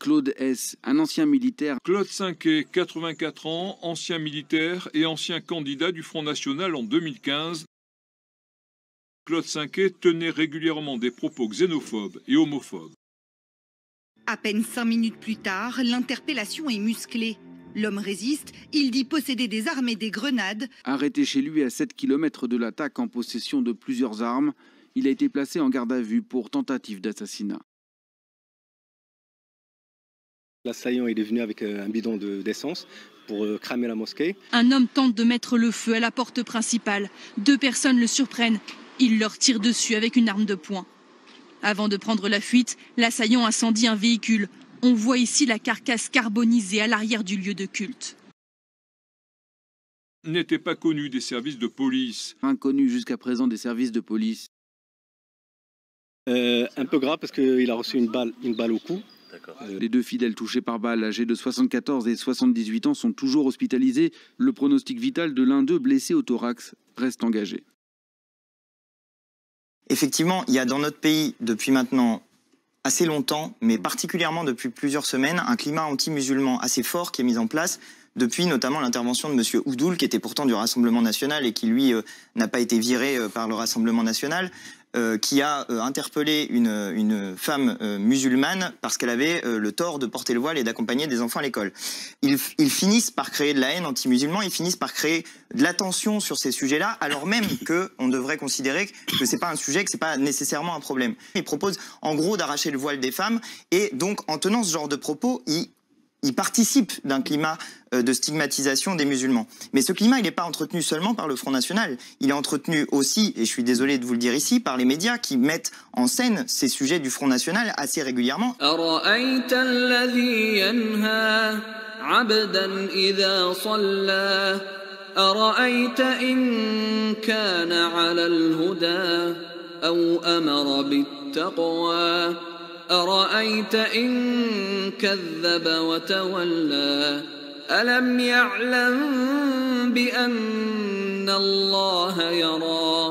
Claude S., un ancien militaire. Claude Cinquet, 84 ans, ancien militaire et ancien candidat du Front National en 2015. Claude Cinquet tenait régulièrement des propos xénophobes et homophobes. À peine 5 minutes plus tard, l'interpellation est musclée. L'homme résiste, il dit posséder des armes et des grenades. Arrêté chez lui à 7 km de l'attaque en possession de plusieurs armes, il a été placé en garde à vue pour tentative d'assassinat. L'assaillant est venu avec un bidon d'essence pour cramer la mosquée. Un homme tente de mettre le feu à la porte principale. 2 personnes le surprennent. Il leur tire dessus avec une arme de poing. Avant de prendre la fuite, l'assaillant incendie un véhicule. On voit ici la carcasse carbonisée à l'arrière du lieu de culte. N'était pas connu des services de police. Inconnu jusqu'à présent des services de police. Un peu grave parce qu'il a reçu une balle au cou. Les 2 fidèles touchés par balle, âgés de 74 et 78 ans, sont toujours hospitalisés. Le pronostic vital de l'un d'eux, blessé au thorax, reste engagé. Effectivement, il y a dans notre pays, depuis maintenant assez longtemps, mais particulièrement depuis plusieurs semaines, un climat anti-musulman assez fort qui est mis en place depuis notamment l'intervention de M. Oudoul, qui était pourtant du Rassemblement national et qui, lui, n'a pas été viré par le Rassemblement national, qui a interpellé une femme musulmane parce qu'elle avait le tort de porter le voile et d'accompagner des enfants à l'école. Ils finissent par créer de la haine anti-musulman, ils finissent par créer de l'attention sur ces sujets-là, alors même qu'on devrait considérer que c'est pas un sujet, que c'est pas nécessairement un problème. Ils proposent en gros d'arracher le voile des femmes et donc en tenant ce genre de propos, ils participent d'un climat de stigmatisation des musulmans. Mais ce climat, il n'est pas entretenu seulement par le Front National. Il est entretenu aussi, et je suis désolé de vous le dire ici, par les médias qui mettent en scène ces sujets du Front National assez régulièrement. أرأيت إن كذب وتولى ألم يعلم بأن الله يرى